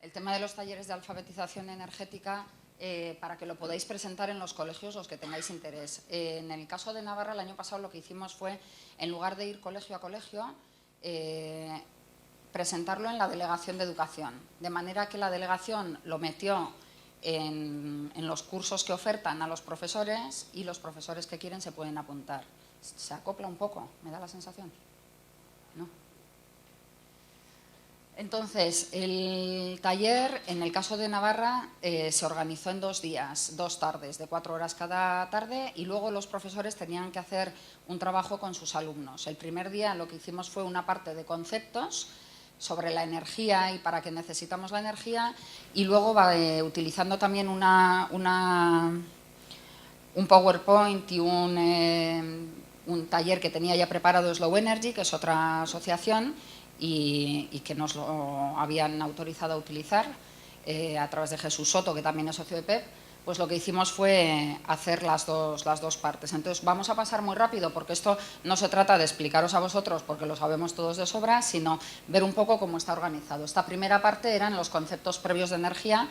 El tema de los talleres de alfabetización energética, para que lo podáis presentar en los colegios los que tengáis interés. En el caso de Navarra, el año pasado lo que hicimos fue, en lugar de ir colegio a colegio, presentarlo en la Delegación de Educación, de manera que la delegación lo metió en los cursos que ofertan a los profesores y los profesores que quieren se pueden apuntar. ¿Se acopla un poco? ¿Me da la sensación? ¿No? Entonces, el taller, en el caso de Navarra, se organizó en 2 días, 2 tardes, de 4 horas cada tarde, y luego los profesores tenían que hacer un trabajo con sus alumnos. El primer día lo que hicimos fue una parte de conceptos sobre la energía y para qué necesitamos la energía, y luego utilizando también un PowerPoint y un taller que tenía ya preparado Slow Energy, que es otra asociación, y que nos lo habían autorizado a utilizar a través de Jesús Soto, que también es socio de PEP, pues lo que hicimos fue hacer las dos partes. Entonces vamos a pasar muy rápido porque esto no se trata de explicaros a vosotros porque lo sabemos todos de sobra, sino ver un poco cómo está organizado. Esta primera parte eran los conceptos previos de energía,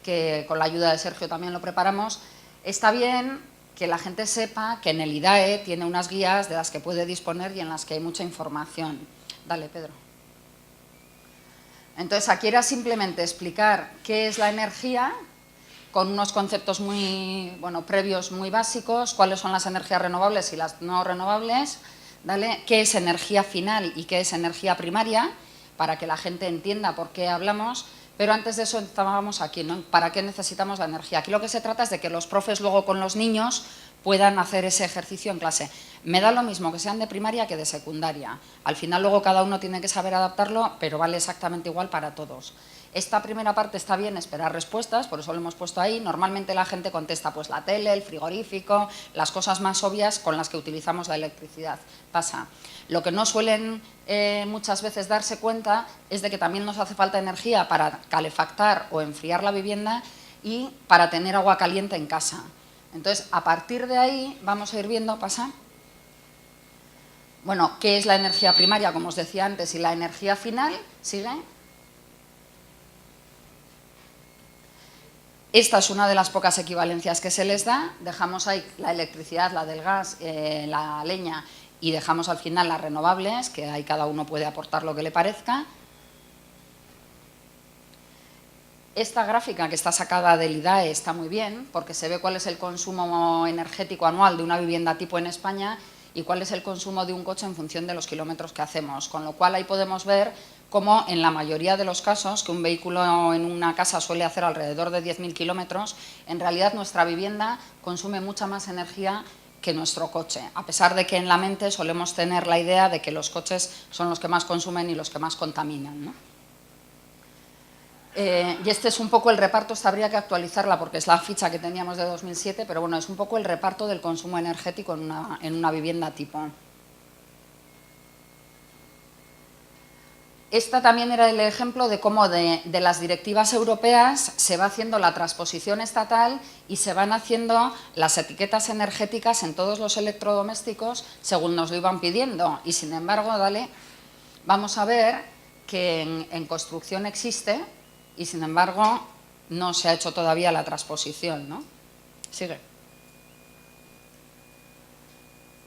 que con la ayuda de Sergio también lo preparamos. Está bien que la gente sepa que en el IDAE tiene unas guías de las que puede disponer y en las que hay mucha información. Dale, Pedro. Entonces, aquí era simplemente explicar qué es la energía, con unos conceptos previos muy básicos, cuáles son las energías renovables y las no renovables, ¿vale? Qué es energía final y qué es energía primaria, para que la gente entienda por qué hablamos. Pero antes de eso estábamos aquí, ¿no? ¿Para qué necesitamos la energía? Aquí lo que se trata es de que los profes luego con los niños puedan hacer ese ejercicio en clase. Me da lo mismo que sean de primaria que de secundaria. Al final luego cada uno tiene que saber adaptarlo, pero vale exactamente igual para todos. Esta primera parte está bien esperar respuestas, por eso lo hemos puesto ahí. Normalmente la gente contesta pues la tele, el frigorífico, las cosas más obvias con las que utilizamos la electricidad. Pasa. Lo que no suelen muchas veces darse cuenta es de que también nos hace falta energía para calefactar o enfriar la vivienda y para tener agua caliente en casa. Entonces, a partir de ahí vamos a ir viendo, pasa. Bueno, ¿qué es la energía primaria? Como os decía antes, y la energía final, ¿sigue? Esta es una de las pocas equivalencias que se les da. Dejamos ahí la electricidad, la del gas, la leña, y dejamos al final las renovables, que ahí cada uno puede aportar lo que le parezca. Esta gráfica que está sacada del IDAE está muy bien porque se ve cuál es el consumo energético anual de una vivienda tipo en España y cuál es el consumo de un coche en función de los kilómetros que hacemos, con lo cual ahí podemos ver cómo en la mayoría de los casos, que un vehículo en una casa suele hacer alrededor de 10.000 kilómetros, en realidad nuestra vivienda consume mucha más energía que nuestro coche, a pesar de que en la mente solemos tener la idea de que los coches son los que más consumen y los que más contaminan, ¿no? Y este es un poco el reparto, esta habría que actualizarla porque es la ficha que teníamos de 2007, pero bueno, es un poco el reparto del consumo energético en una vivienda tipo. Esta también era el ejemplo de cómo de las directivas europeas se va haciendo la transposición estatal y se van haciendo las etiquetas energéticas en todos los electrodomésticos según nos lo iban pidiendo. Y sin embargo, vamos a ver que en construcción existe y sin embargo no se ha hecho todavía la transposición, ¿no? Sigue.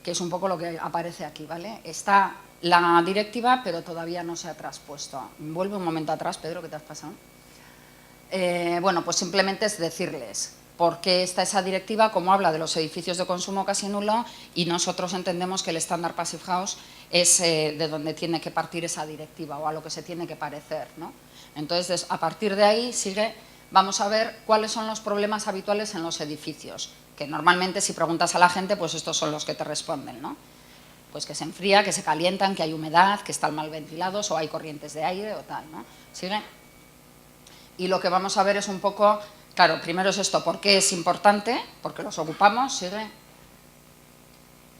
Que es un poco lo que aparece aquí, ¿vale? Está la directiva, pero todavía no se ha traspuesto. Vuelve un momento atrás, Pedro, ¿qué te has pasado? Bueno, pues simplemente es decirles por qué está esa directiva, como habla de los edificios de consumo casi nulo, y nosotros entendemos que el estándar Passive House es de donde tiene que partir esa directiva o a lo que se tiene que parecer, ¿no? Entonces, a partir de ahí, vamos a ver cuáles son los problemas habituales en los edificios, que normalmente si preguntas a la gente, pues estos son los que te responden, ¿no? Pues que se enfría, que se calientan, que hay humedad, que están mal ventilados o hay corrientes de aire o tal, ¿no? ¿Sigue? Y lo que vamos a ver es un poco, claro, primero es esto, ¿por qué es importante? Porque los ocupamos, ¿sigue?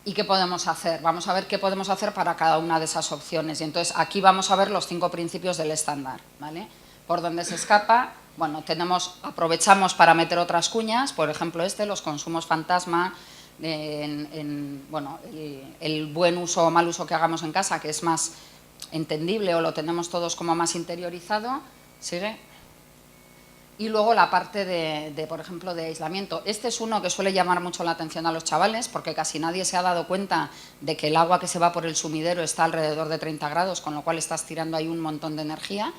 ¿Y qué podemos hacer? Vamos a ver qué podemos hacer para cada una de esas opciones. Y entonces aquí vamos a ver los 5 principios del estándar, ¿vale? Por donde se escapa, bueno, aprovechamos para meter otras cuñas, por ejemplo los consumos fantasma, bueno, el buen uso o mal uso que hagamos en casa, que es más entendible o lo tenemos todos como más interiorizado. ¿Sigue? Y luego la parte por ejemplo, de aislamiento. Este es uno que suele llamar mucho la atención a los chavales porque casi nadie se ha dado cuenta de que el agua que se va por el sumidero está alrededor de 30 grados, con lo cual estás tirando ahí un montón de energía.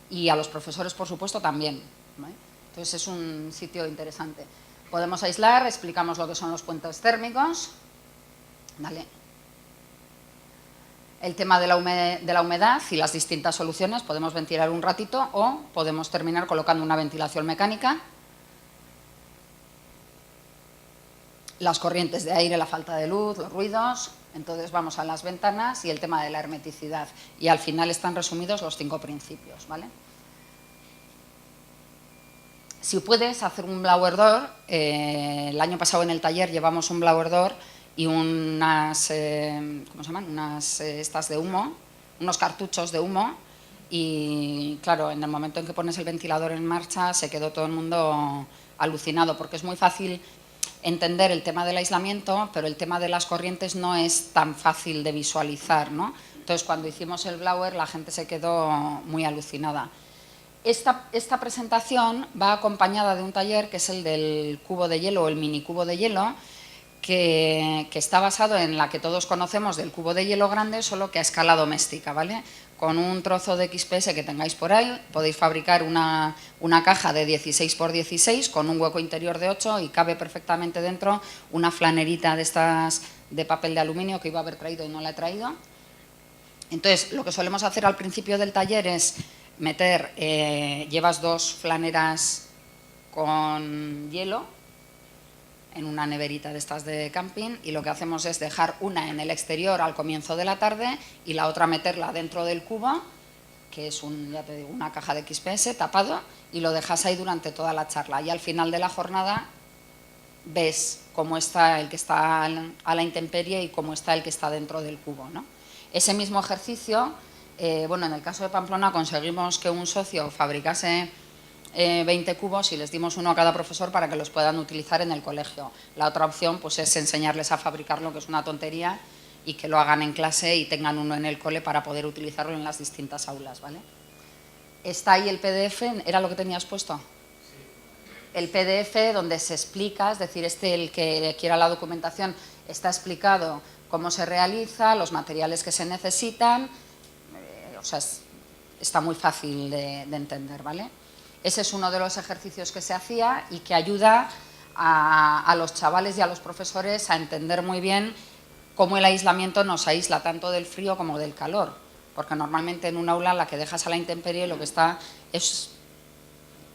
Y a los profesores, por supuesto, también, ¿vale? Entonces es un sitio interesante. Podemos aislar, explicamos lo que son los puentes térmicos, ¿vale? El tema de la humedad y las distintas soluciones, podemos ventilar un ratito o podemos terminar colocando una ventilación mecánica. Las corrientes de aire, la falta de luz, los ruidos. Entonces vamos a las ventanas y el tema de la hermeticidad. Y al final están resumidos los 5 principios, ¿vale? Si puedes hacer un blower door, el año pasado en el taller llevamos un blower door y unas, ¿cómo se llaman? Unas estas de humo, unos cartuchos de humo, y claro, en el momento en que pones el ventilador en marcha se quedó todo el mundo alucinado, porque es muy fácil entender el tema del aislamiento, pero el tema de las corrientes no es tan fácil de visualizar, ¿no? Entonces, cuando hicimos el blower, la gente se quedó muy alucinada. Esta presentación va acompañada de un taller que es el del cubo de hielo o el mini cubo de hielo, que está basado en la que todos conocemos del cubo de hielo grande, solo que a escala doméstica, ¿vale? Con un trozo de XPS que tengáis por ahí, podéis fabricar una caja de 16 por 16 con un hueco interior de 8 y cabe perfectamente dentro una flanerita de estas de papel de aluminio que iba a haber traído y no la he traído. Entonces, lo que solemos hacer al principio del taller es meter, llevas 2 flaneras con hielo en una neverita de estas de camping, y lo que hacemos es dejar una en el exterior al comienzo de la tarde y la otra meterla dentro del cubo, que es ya te digo, una caja de XPS tapado, y lo dejas ahí durante toda la charla. Y al final de la jornada ves cómo está el que está a la intemperie y cómo está el que está dentro del cubo, ¿no? Ese mismo ejercicio, bueno, en el caso de Pamplona conseguimos que un socio fabricase 20 cubos y les dimos uno a cada profesor para que los puedan utilizar en el colegio. La otra opción pues es enseñarles a fabricarlo, que es una tontería, y que lo hagan en clase y tengan uno en el cole para poder utilizarlo en las distintas aulas, ¿vale? Está ahí el PDF, ¿era lo que tenías puesto? El PDF donde se explica, es decir, el que quiera la documentación, está explicado cómo se realiza, los materiales que se necesitan, o sea, está muy fácil de entender, ¿vale? Ese es uno de los ejercicios que se hacía y que ayuda a los chavales y a los profesores a entender muy bien cómo el aislamiento nos aísla tanto del frío como del calor, porque normalmente en un aula la que dejas a la intemperie lo que está es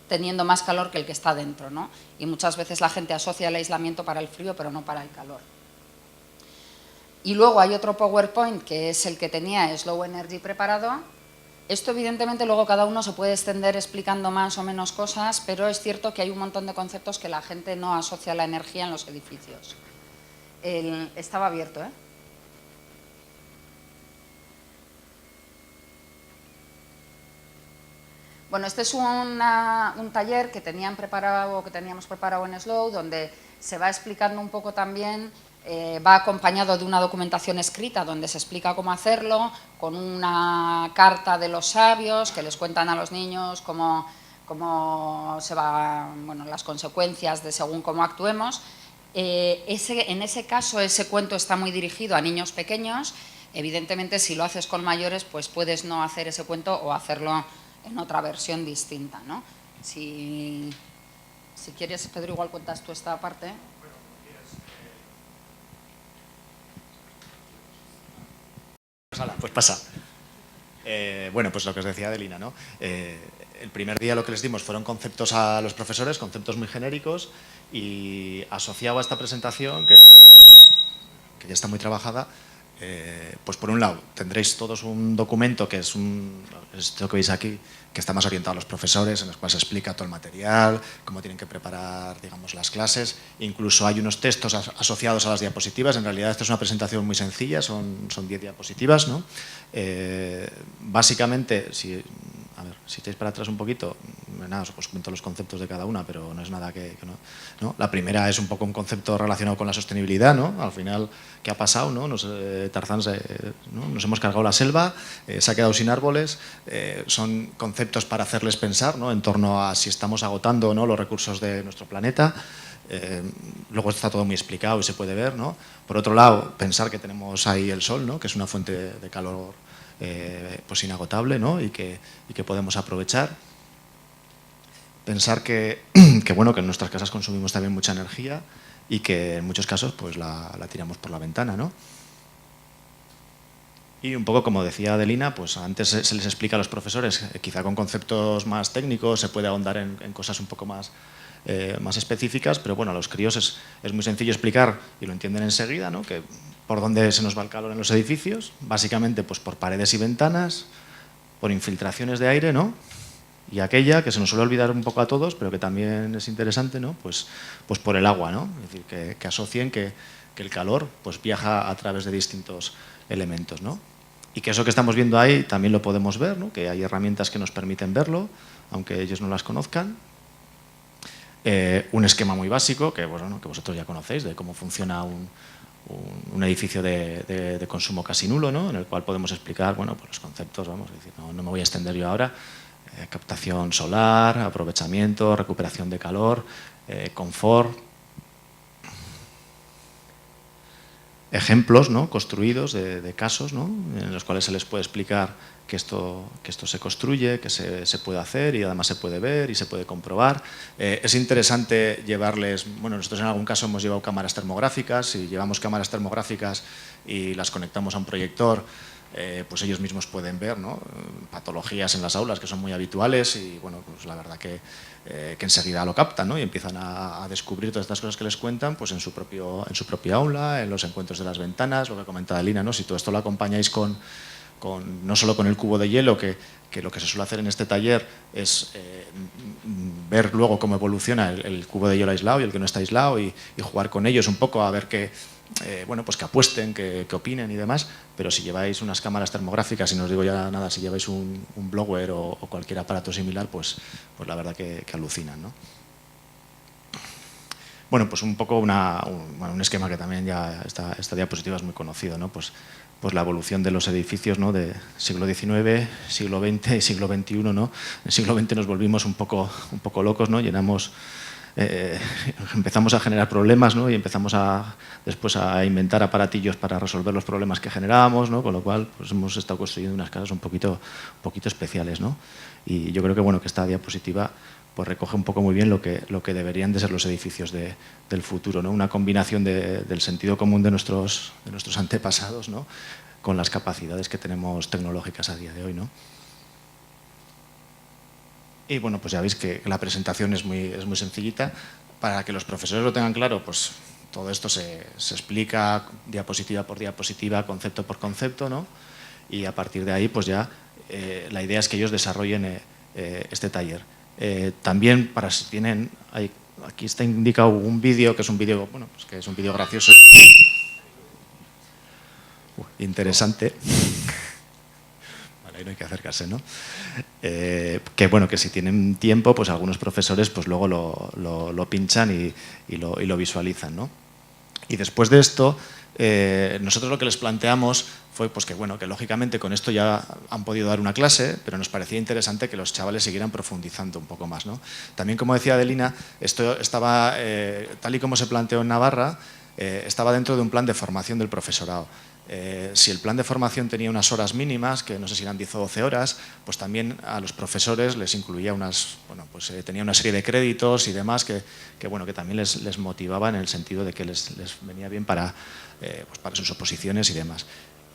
teniendo más calor que el que está dentro, ¿no? Y muchas veces la gente asocia el aislamiento para el frío, pero no para el calor. Y luego hay otro PowerPoint que es el que tenía Slow Energy preparado. Esto evidentemente luego cada uno se puede extender explicando más o menos cosas, pero es cierto que hay un montón de conceptos que la gente no asocia a la energía en los edificios. Estaba abierto, ¿eh? Bueno, este es un taller que teníamos preparado en Slow, donde se va explicando un poco también. Va acompañado de una documentación escrita donde se explica cómo hacerlo, con una carta de los sabios que les cuentan a los niños cómo se van, bueno, las consecuencias de según cómo actuemos. En ese caso, ese cuento está muy dirigido a niños pequeños. Evidentemente, si lo haces con mayores, pues puedes no hacer ese cuento o hacerlo en otra versión distinta, ¿no? Si quieres, Pedro, igual cuentas tú esta parte. Pues pasa. Bueno, pues lo que os decía Adelina, ¿no? El primer día lo que les dimos fueron conceptos a los profesores, conceptos muy genéricos, y asociado a esta presentación, que ya está muy trabajada, pues por un lado tendréis todos un documento que es esto que veis aquí, que está más orientado a los profesores, en el cual se explica todo el material, cómo tienen que preparar, digamos, las clases. Incluso hay unos textos asociados a las diapositivas. En realidad esta es una presentación muy sencilla, son 10 diapositivas, ¿no? Básicamente, a ver, si echáis para atrás un poquito, nada, os cuento los conceptos de cada una, pero no es nada que no, ¿no? La primera es un poco un concepto relacionado con la sostenibilidad, ¿no? Al final, ¿qué ha pasado? ¿No? Tarzán, ¿no? Nos hemos cargado la selva, se ha quedado sin árboles, son conceptos para hacerles pensar, ¿no? En torno a si estamos agotando, ¿no? Los recursos de nuestro planeta. Luego está todo muy explicado y se puede ver, ¿no? Por otro lado, pensar que tenemos ahí el sol, ¿no? Que es una fuente de calor pues inagotable, ¿no? y que podemos aprovechar. Pensar bueno, que en nuestras casas consumimos también mucha energía y que en muchos casos pues la tiramos por la ventana, ¿no? Y un poco como decía Adelina, pues antes se les explica a los profesores, quizá con conceptos más técnicos, se puede ahondar en cosas un poco más específicas, pero bueno, a los críos es muy sencillo explicar y lo entienden enseguida, ¿no? Que por dónde se nos va el calor en los edificios, básicamente pues por paredes y ventanas, por infiltraciones de aire, ¿no? Y aquella que se nos suele olvidar un poco a todos, pero que también es interesante, ¿no? Pues por el agua, ¿no? Es decir, que asocien que el calor pues viaja a través de distintos elementos, ¿no? Y que eso que estamos viendo ahí también lo podemos ver, ¿no? Que hay herramientas que nos permiten verlo, aunque ellos no las conozcan. Un esquema muy básico que, bueno, que vosotros ya conocéis, de cómo funciona un edificio de consumo casi nulo, ¿no? En el cual podemos explicar, bueno, pues los conceptos, vamos, es decir, no me voy a extender yo ahora, captación solar, aprovechamiento, recuperación de calor, confort. Ejemplos, ¿no? Construidos de casos, ¿no? En los cuales se les puede explicar que esto se construye, que se puede hacer y además se puede ver y se puede comprobar. Es interesante llevarles, bueno, nosotros en algún caso hemos llevado cámaras termográficas, y llevamos cámaras termográficas y las conectamos a un proyector, pues ellos mismos pueden ver, ¿no? Patologías en las aulas que son muy habituales y bueno, pues la verdad que enseguida lo captan, ¿no? Y empiezan a descubrir todas estas cosas que les cuentan pues en su propia aula, en los encuentros de las ventanas, lo que comentaba Lina, ¿no? Si todo esto lo acompañáis no solo con el cubo de hielo, que lo que se suele hacer en este taller es ver luego cómo evoluciona el cubo de hielo aislado y el que no está aislado y jugar con ellos un poco a ver bueno, pues que apuesten, que opinen y demás, pero si lleváis unas cámaras termográficas, y no os digo ya nada, si lleváis un blower o cualquier aparato similar, pues la verdad que alucinan, ¿no? Bueno, pues un poco un esquema que también ya esta diapositiva es muy conocido, ¿no? Pues la evolución de los edificios, ¿no? De siglo XIX, siglo XX y siglo XXI, ¿no? En el siglo XX nos volvimos un poco locos, ¿no? Empezamos a generar problemas, ¿no? Y empezamos después a inventar aparatillos para resolver los problemas que generábamos, ¿no? Con lo cual pues hemos estado construyendo unas casas un poquito especiales, ¿no? Y yo creo que, bueno, que esta diapositiva pues recoge un poco muy bien lo que deberían de ser los edificios del futuro, ¿no? Una combinación del sentido común de nuestros antepasados, ¿no? Con las capacidades que tenemos tecnológicas a día de hoy, ¿no? Y bueno, pues ya veis que la presentación es muy sencillita. Para que los profesores lo tengan claro, pues todo esto se explica diapositiva por diapositiva, concepto por concepto, ¿no? Y a partir de ahí, pues ya la idea es que ellos desarrollen este taller. También, para si tienen, aquí está indicado un vídeo, que es un vídeo, bueno, pues que es un vídeo gracioso, interesante. Ahí no hay que acercarse, ¿no? Que bueno, que si tienen tiempo, pues algunos profesores pues luego lo pinchan y lo visualizan, ¿no? Y después de esto, nosotros lo que les planteamos fue pues que bueno, que lógicamente con esto ya han podido dar una clase, pero nos parecía interesante que los chavales siguieran profundizando un poco más, ¿no? También, como decía Adelina, esto estaba, tal y como se planteó en Navarra, estaba dentro de un plan de formación del profesorado. Si el plan de formación tenía unas horas mínimas, que no sé si eran 10 o 12 horas, pues también a los profesores les incluía tenía una serie de créditos y demás que también les motivaba en el sentido de que les venía bien para sus oposiciones y demás.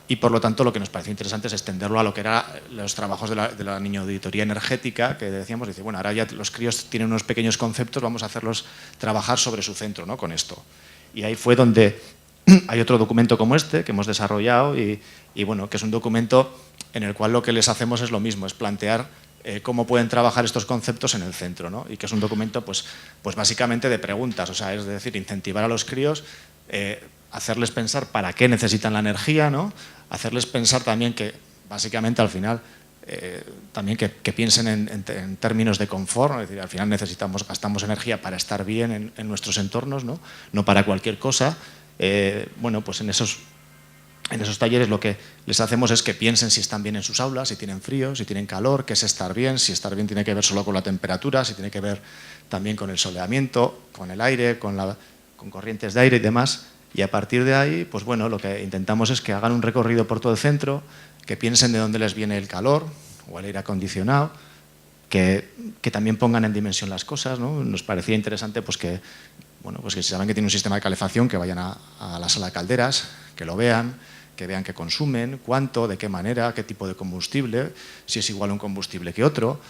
Y por lo tanto lo que nos pareció interesante es extenderlo a lo que eran los trabajos de la niño auditoría energética, que decíamos, dice, bueno, ahora ya los críos tienen unos pequeños conceptos, vamos a hacerlos trabajar sobre su centro, ¿no? Con esto. Y ahí fue donde hay otro documento como este que hemos desarrollado y bueno, que es un documento en el cual lo que les hacemos es lo mismo, es plantear cómo pueden trabajar estos conceptos en el centro, ¿no? Y que es un documento pues básicamente de preguntas, o sea, es decir, incentivar a los críos, hacerles pensar para qué necesitan la energía, ¿no? Hacerles pensar también que básicamente al final también que piensen en términos de confort, ¿no? Es decir, al final gastamos energía para estar bien en nuestros entornos, no para cualquier cosa. Bueno, pues en esos talleres lo que les hacemos es que piensen si están bien en sus aulas, si tienen frío, si tienen calor, qué es estar bien, si estar bien tiene que ver solo con la temperatura, si tiene que ver también con el soleamiento, con el aire, con corrientes de aire y demás. Y a partir de ahí, pues bueno, lo que intentamos es que hagan un recorrido por todo el centro, que piensen de dónde les viene el calor o el aire acondicionado, que también pongan en dimensión las cosas, ¿no? Nos parecía interesante pues que si saben que tiene un sistema de calefacción, que vayan a la sala de calderas, que lo vean, que vean qué consumen, cuánto, de qué manera, qué tipo de combustible, si es igual un combustible que otro.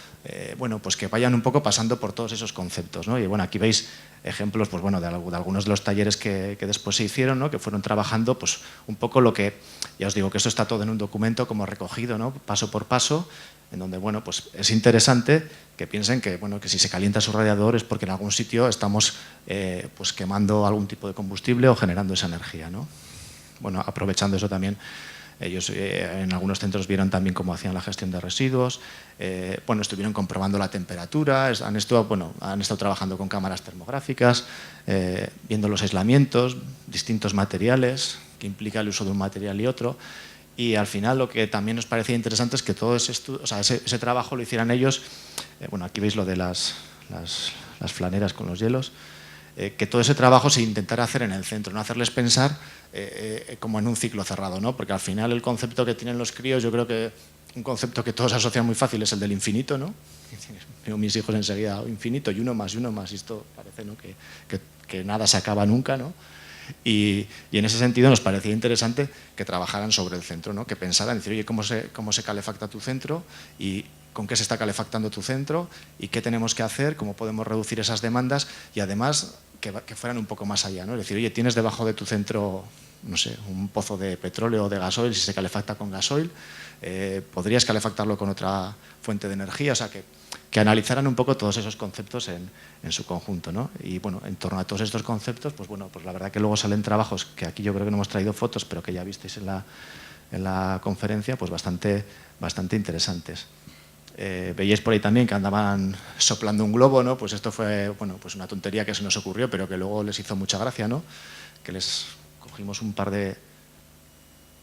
Bueno, pues que vayan un poco pasando por todos esos conceptos, ¿no? Y bueno, aquí veis ejemplos pues bueno, de algunos de los talleres que después se hicieron, ¿no? Que fueron trabajando pues un poco lo que, ya os digo que esto está todo en un documento como recogido, ¿no? Paso por paso, en donde bueno, pues es interesante que piensen que, bueno, que si se calienta su radiador es porque en algún sitio estamos pues quemando algún tipo de combustible o generando esa energía, ¿no? Bueno, aprovechando eso también, ellos en algunos centros vieron también cómo hacían la gestión de residuos, bueno, estuvieron comprobando la temperatura, han estado trabajando con cámaras termográficas, viendo los aislamientos, distintos materiales, que implica el uso de un material y otro. Y al final lo que también nos parecía interesante es que todo ese trabajo lo hicieran ellos. Bueno, aquí veis lo de las flaneras con los hielos. Que todo ese trabajo se intentara hacer en el centro, no hacerles pensar como en un ciclo cerrado, ¿no? Porque al final el concepto que tienen los críos, yo creo que un concepto que todos asocian muy fácil es el del infinito, ¿no? Veo mis hijos enseguida, infinito y uno más, y esto parece, ¿no? que nada se acaba nunca, ¿no? Y en ese sentido nos parecía interesante que trabajaran sobre el centro, ¿no? Que pensaran, decir, oye, ¿cómo se calefacta tu centro? Y con qué se está calefactando tu centro y qué tenemos que hacer, cómo podemos reducir esas demandas y además que fueran un poco más allá, ¿no? Es decir, oye, tienes debajo de tu centro, no sé, un pozo de petróleo o de gasoil, si se calefacta con gasoil, podrías calefactarlo con otra fuente de energía, o sea, que analizaran un poco todos esos conceptos en su conjunto, ¿no? Y bueno, en torno a todos estos conceptos, pues bueno, pues la verdad que luego salen trabajos que aquí yo creo que no hemos traído fotos, pero que ya visteis en la conferencia, pues bastante interesantes. Veíais por ahí también que andaban soplando un globo, ¿no? Pues esto fue, bueno, pues una tontería que se nos ocurrió, pero que luego les hizo mucha gracia, ¿no? Que les cogimos un par de...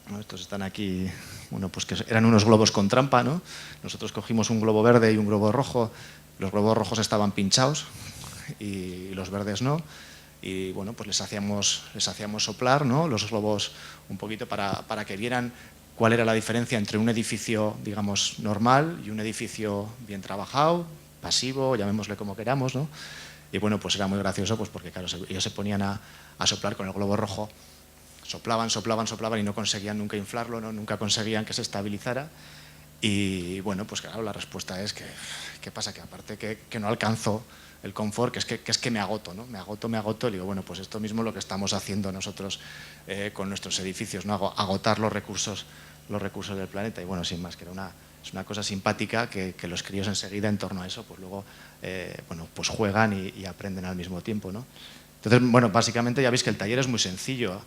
¿no? Estos están aquí, bueno, pues que eran unos globos con trampa, ¿no? Nosotros cogimos un globo verde y un globo rojo. Los globos rojos estaban pinchados y los verdes no. Y bueno, pues les hacíamos soplar, ¿no? Los globos un poquito para que vieran cuál era la diferencia entre un edificio, digamos, normal y un edificio bien trabajado, pasivo, llamémosle como queramos, ¿no? Y bueno, pues era muy gracioso pues porque, claro, ellos se ponían a soplar con el globo rojo, soplaban y no conseguían nunca inflarlo, ¿no? Nunca conseguían que se estabilizara. Y bueno, pues claro, la respuesta es que, ¿qué pasa? Que aparte que no alcanzo el confort, que es que me agoto, ¿no? Me agoto, y digo, bueno, pues esto mismo es lo que estamos haciendo nosotros con nuestros edificios, ¿no? Agotar los recursos del planeta. Y bueno, sin más, que es una cosa simpática que los críos enseguida en torno a eso, pues luego, bueno, pues juegan y aprenden al mismo tiempo, ¿no? Entonces, bueno, básicamente ya veis que el taller es muy sencillo.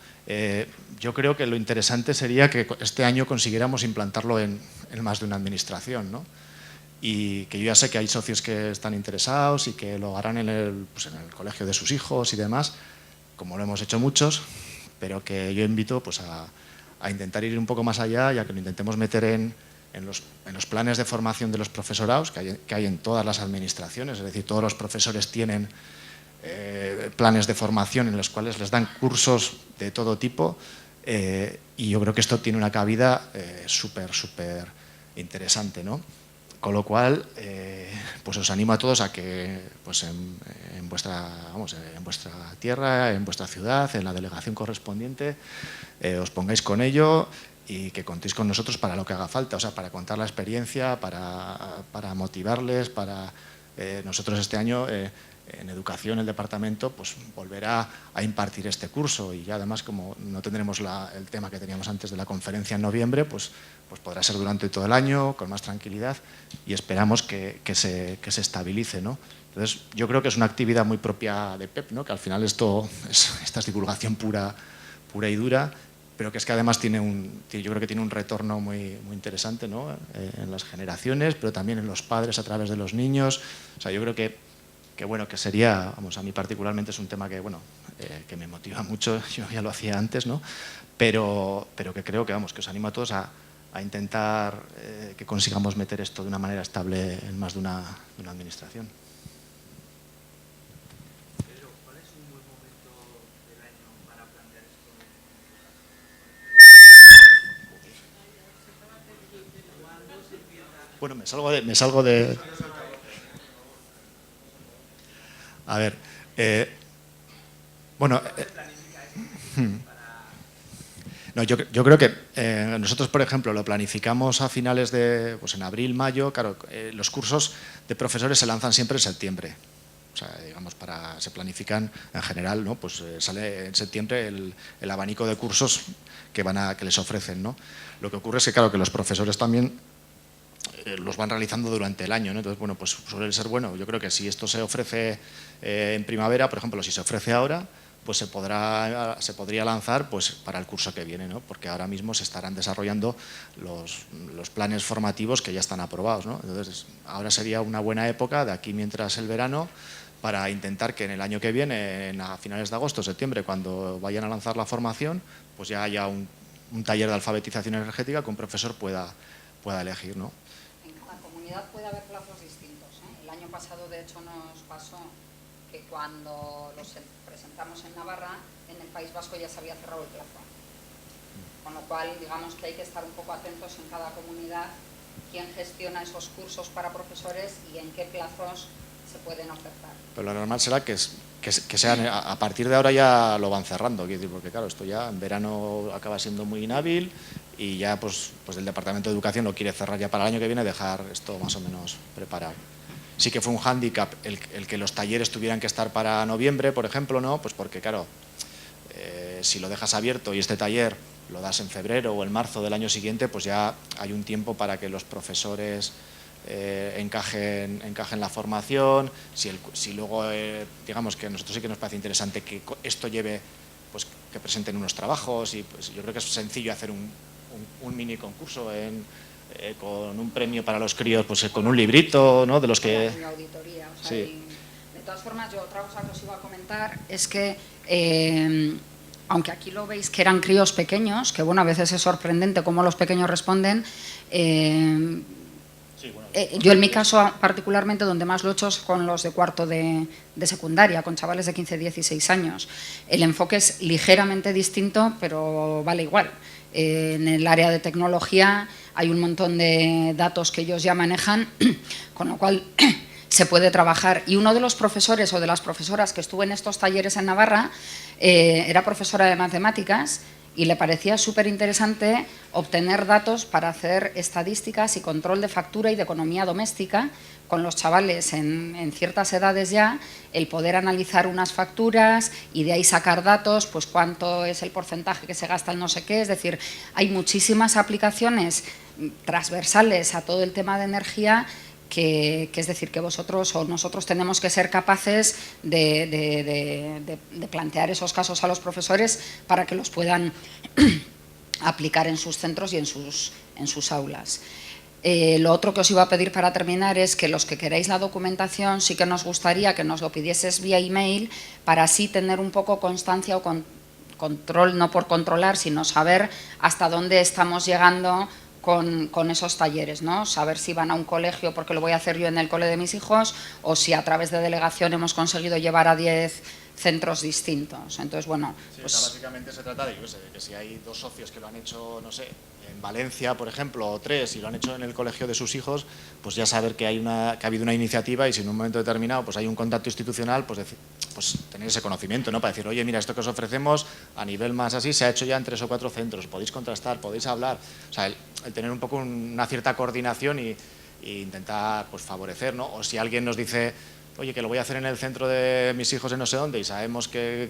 Yo creo que lo interesante sería que este año consiguiéramos implantarlo en más de una administración, ¿no? Y que yo ya sé que hay socios que están interesados y que lo harán en el colegio de sus hijos y demás, como lo hemos hecho muchos, pero que yo invito pues, a intentar ir un poco más allá y a que lo intentemos meter en los planes de formación de los profesorados que hay en todas las administraciones, es decir, todos los profesores tienen planes de formación en los cuales les dan cursos de todo tipo y yo creo que esto tiene una cabida súper interesante, ¿no? Con lo cual, pues os animo a todos a que pues en vuestra tierra, en vuestra ciudad, en la delegación correspondiente, os pongáis con ello y que contéis con nosotros para lo que haga falta, o sea, para contar la experiencia, para motivarles, nosotros este año en educación el departamento pues volverá a impartir este curso y ya además como no tendremos el tema que teníamos antes de la conferencia en noviembre, pues podrá ser durante todo el año con más tranquilidad y esperamos que se estabilice, ¿no? Entonces yo creo que es una actividad muy propia de PEP, ¿no? Que al final esta es divulgación pura y dura pero que es que además yo creo que tiene un retorno muy interesante, ¿no? En las generaciones, pero también en los padres a través de los niños. O sea, yo creo que bueno, que sería, vamos, a mí particularmente es un tema que, bueno, que me motiva mucho, yo ya lo hacía antes, ¿no? Pero que creo que, vamos, que os animo a todos a intentar que consigamos meter esto de una manera estable en más de una administración. Pedro, ¿cuál es un buen momento del año para plantear esto? Bueno, me salgo de... A ver, bueno... No, yo creo que nosotros, por ejemplo, lo planificamos a finales de, pues en abril, mayo. Claro, los cursos de profesores se lanzan siempre en septiembre. O sea, digamos, se planifican en general, ¿no? Pues sale en septiembre el abanico de cursos que les ofrecen, ¿no? Lo que ocurre es que, claro, que los profesores también los van realizando durante el año, ¿no? Entonces, bueno, pues suele ser bueno. Yo creo que si esto se ofrece en primavera, por ejemplo, si se ofrece ahora, pues se podría lanzar pues para el curso que viene, ¿no? Porque ahora mismo se estarán desarrollando los planes formativos que ya están aprobados, ¿no? Entonces, ahora sería una buena época, de aquí mientras el verano, para intentar que en el año que viene, a finales de agosto, septiembre, cuando vayan a lanzar la formación, pues ya haya un taller de alfabetización energética que un profesor pueda elegir, ¿no? En cada comunidad puede haber plazos distintos, ¿eh? El año pasado, de hecho, nos pasó que cuando los presentamos en Navarra, en el País Vasco ya se había cerrado el plazo. Con lo cual, digamos que hay que estar un poco atentos en cada comunidad quién gestiona esos cursos para profesores y en qué plazos se pueden ofertar. Pero lo normal será que sean, a partir de ahora ya lo van cerrando, quiero decir, porque claro, esto ya en verano acaba siendo muy inhábil y ya pues el Departamento de Educación lo quiere cerrar ya para el año que viene, dejar esto más o menos preparado. Sí que fue un hándicap el que los talleres tuvieran que estar para noviembre, por ejemplo, ¿no? Pues porque, claro, si lo dejas abierto y este taller lo das en febrero o en marzo del año siguiente, pues ya hay un tiempo para que los profesores encajen la formación. Si luego, digamos que a nosotros sí que nos parece interesante que esto lleve, pues que presenten unos trabajos y pues yo creo que es sencillo hacer un mini concurso con un premio para los críos, pues con un librito, ¿no? De los que... La auditoría, o sea, sí. De todas formas, yo otra cosa que os iba a comentar es que, aunque aquí lo veis que eran críos pequeños, que bueno, a veces es sorprendente cómo los pequeños responden, yo en mi caso particularmente donde más lo he hecho es con los de cuarto de secundaria, con chavales de 15, 16 años. El enfoque es ligeramente distinto, pero vale igual. En el área de tecnología hay un montón de datos que ellos ya manejan, con lo cual se puede trabajar. Y uno de los profesores o de las profesoras que estuvo en estos talleres en Navarra era profesora de matemáticas y le parecía súper interesante obtener datos para hacer estadísticas y control de factura y de economía doméstica con los chavales en ciertas edades ya, el poder analizar unas facturas y de ahí sacar datos, pues cuánto es el porcentaje que se gasta en no sé qué. Es decir, hay muchísimas aplicaciones transversales a todo el tema de energía que es decir, que vosotros o nosotros tenemos que ser capaces de plantear esos casos a los profesores para que los puedan aplicar en sus centros y en sus aulas. Lo otro que os iba a pedir para terminar es que los que queráis la documentación sí que nos gustaría que nos lo pidieses vía email para así tener un poco constancia o control, no por controlar, sino saber hasta dónde estamos llegando con esos talleres, ¿no? Saber si van a un colegio porque lo voy a hacer yo en el cole de mis hijos o si a través de delegación hemos conseguido llevar a 10 centros distintos. Entonces, bueno, sí, pues... básicamente se trata de que si hay 2 socios que lo han hecho, no sé, en Valencia, por ejemplo, o 3 y lo han hecho en el colegio de sus hijos, pues ya saber que ha habido una iniciativa y si en un momento determinado pues hay un contacto institucional, pues tener ese conocimiento, ¿no? Para decir, oye, mira, esto que os ofrecemos a nivel más así se ha hecho ya en 3 o 4 centros, podéis contrastar, podéis hablar. O sea, el tener un poco una cierta coordinación y intentar pues favorecer, ¿no? O si alguien nos dice, oye, que lo voy a hacer en el centro de mis hijos en no sé dónde y sabemos que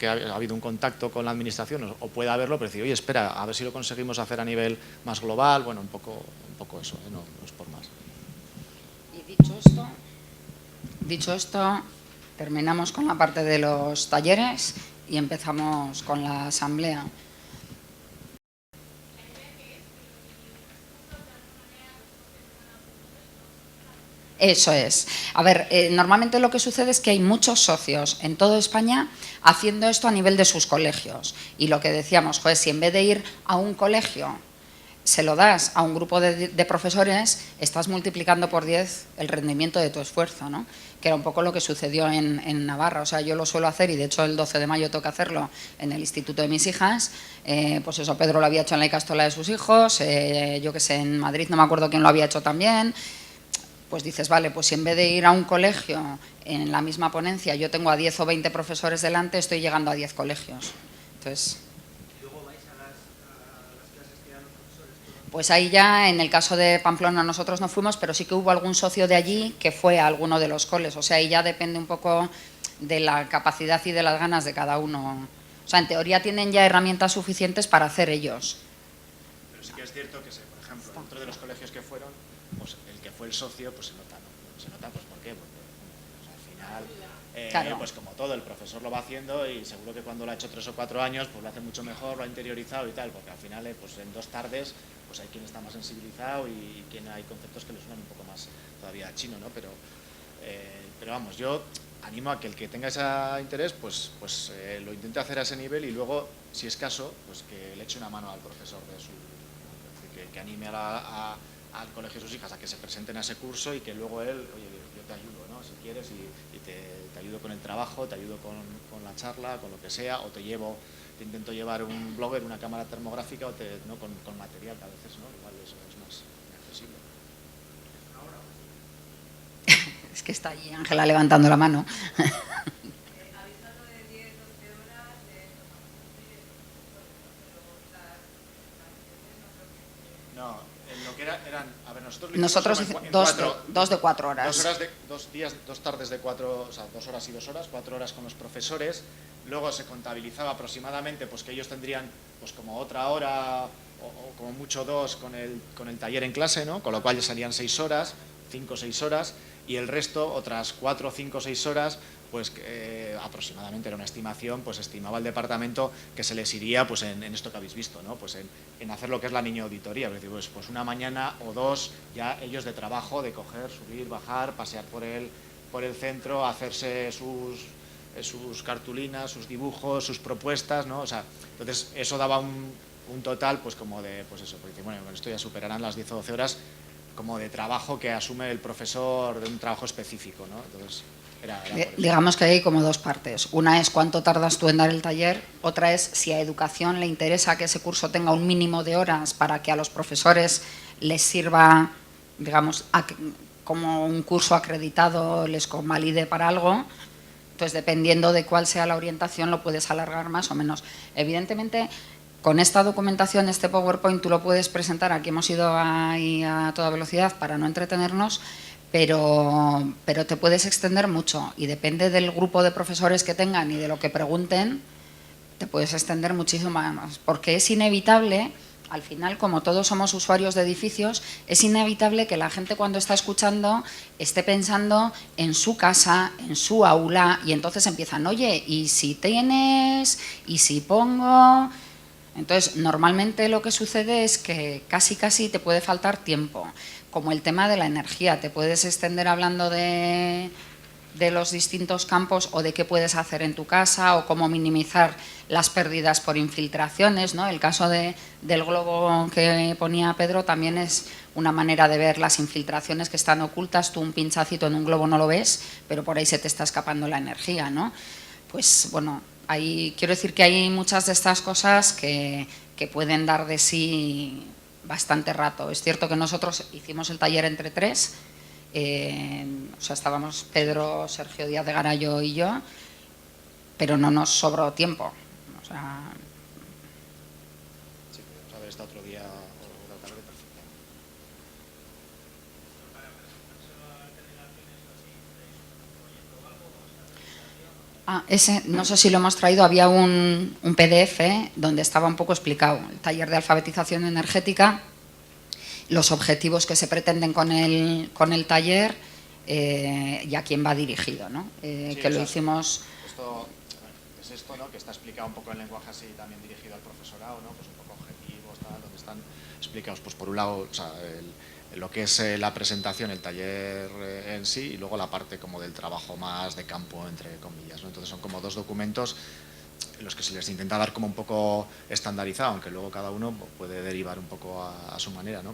ha habido un contacto con la administración o puede haberlo, pero decir, oye, espera, a ver si lo conseguimos hacer a nivel más global, bueno, un poco eso, no es por más. Y dicho esto, terminamos con la parte de los talleres y empezamos con la asamblea. Eso es. A ver, normalmente lo que sucede es que hay muchos socios en toda España haciendo esto a nivel de sus colegios. Y lo que decíamos, joder, si en vez de ir a un colegio se lo das a un grupo de profesores, estás multiplicando por 10 el rendimiento de tu esfuerzo, ¿no? Que era un poco lo que sucedió en Navarra. O sea, yo lo suelo hacer y de hecho el 12 de mayo toca hacerlo en el instituto de mis hijas. Pues eso, Pedro lo había hecho en la Icastola de sus hijos, yo que sé, en Madrid no me acuerdo quién lo había hecho también. Pues dices, vale, pues si en vez de ir a un colegio en la misma ponencia yo tengo a 10 o 20 profesores delante, estoy llegando a 10 colegios. Entonces, ¿Y luego vais a las clases que dan los profesores? pues ahí ya, en el caso de Pamplona nosotros no fuimos, pero sí que hubo algún socio de allí que fue a alguno de los coles. O sea, ahí ya depende un poco de la capacidad y de las ganas de cada uno. O sea, en teoría tienen ya herramientas suficientes para hacer ellos. Pero sí que es cierto que, por ejemplo, dentro de los colegios que fueron, pues el que fue el socio, pues se nota, ¿no? Se nota, pues ¿por qué? Porque o sea, al final, Claro. pues como todo, el profesor lo va haciendo y seguro que cuando lo ha hecho 3 o 4 años, pues lo hace mucho mejor, lo ha interiorizado y tal, porque al final, pues en 2 tardes, pues hay quien está más sensibilizado y quien hay conceptos que le suenan un poco más todavía chino, ¿no? Pero vamos, yo animo a que el que tenga ese interés, pues lo intente hacer a ese nivel y luego, si es caso, pues que le eche una mano al profesor de su... que anime al colegio de sus hijas a que se presenten a ese curso y que luego él, oye, yo te ayudo, ¿no? Si quieres, y te ayudo con el trabajo, te ayudo con la charla, con lo que sea, o te intento llevar un blogger, una cámara termográfica, o ¿no? con material, que a veces, ¿no? Igual eso es más accesible. Es que está allí Ángela levantando la mano. No, lo que eran, a ver, nosotros Nosotros dos de 4 horas. 2 tardes de 4, o sea, 2 horas y 2 horas, 4 horas con los profesores. Luego se contabilizaba aproximadamente, pues que ellos tendrían, pues como otra hora o como mucho 2 con el taller en clase, ¿no? Con lo cual ya salían 6 horas, 5 o 6 horas, y el resto, otras 4, 5 o 6 horas, pues aproximadamente era una estimación, pues estimaba el departamento que se les iría pues en esto que habéis visto, ¿no? Pues en hacer lo que es la niña auditoría, es decir, pues una mañana o 2 ya ellos de trabajo, de coger, subir, bajar, pasear por el centro, hacerse sus cartulinas, sus dibujos, sus propuestas, ¿no? O sea, entonces eso daba un total, pues como de, pues eso, porque bueno, con esto ya superarán las 10 o 12 horas como de trabajo que asume el profesor, de un trabajo específico, ¿no? Entonces, era digamos que hay como 2 partes. Una es cuánto tardas tú en dar el taller, otra es si a educación le interesa que ese curso tenga un mínimo de horas para que a los profesores les sirva, digamos, como un curso acreditado, les convalide para algo. Entonces, dependiendo de cuál sea la orientación, lo puedes alargar más o menos. Evidentemente, con esta documentación, este PowerPoint, tú lo puedes presentar. Aquí hemos ido ahí a toda velocidad para no entretenernos, pero te puedes extender mucho y depende del grupo de profesores que tengan y de lo que pregunten, te puedes extender muchísimo más, porque es inevitable, al final, como todos somos usuarios de edificios, es inevitable que la gente cuando está escuchando esté pensando en su casa, en su aula, y entonces empiezan, oye, ¿y si tienes? ¿Y si pongo? Entonces, normalmente lo que sucede es que casi te puede faltar tiempo, como el tema de la energía. Te puedes extender hablando de los distintos campos o de qué puedes hacer en tu casa o cómo minimizar las pérdidas por infiltraciones, ¿no? El caso del globo que ponía Pedro también es una manera de ver las infiltraciones que están ocultas. Tú un pinchacito en un globo no lo ves, pero por ahí se te está escapando la energía, ¿no? Pues bueno, quiero decir que hay muchas de estas cosas que pueden dar de sí bastante rato. Es cierto que nosotros hicimos el taller entre 3, o sea, estábamos Pedro, Sergio Díaz de Garayo y yo, pero no nos sobró tiempo. O sea, sí, podemos haber estado otro día o la tarde perfectamente. Ese, no sé si lo hemos traído, había un PDF donde estaba un poco explicado el taller de alfabetización energética, los objetivos que se pretenden con el taller y a quién va dirigido, ¿no? Sí, que lo hicimos... Esto, es esto, ¿no? Que está explicado un poco en lenguaje así también dirigido al profesorado, ¿no? Pues un poco objetivos, tal, donde están expliquemos, pues por un lado, o sea, lo que es la presentación, el taller en sí, y luego la parte como del trabajo más de campo, entre comillas, ¿no? Entonces son como dos documentos en los que se les intenta dar como un poco estandarizado, aunque luego cada uno puede derivar un poco a su manera, ¿no?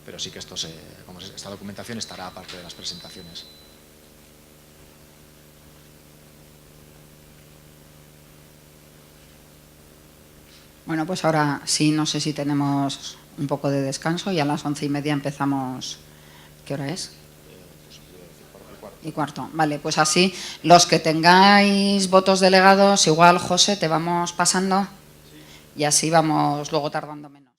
Pero sí que esta documentación estará aparte de las presentaciones. Bueno, pues ahora sí, no sé si tenemos un poco de descanso y a las 11:30 empezamos. ¿Qué hora es? 11:15. Vale, pues así, los que tengáis votos delegados, igual, José, te vamos pasando y así vamos luego tardando menos.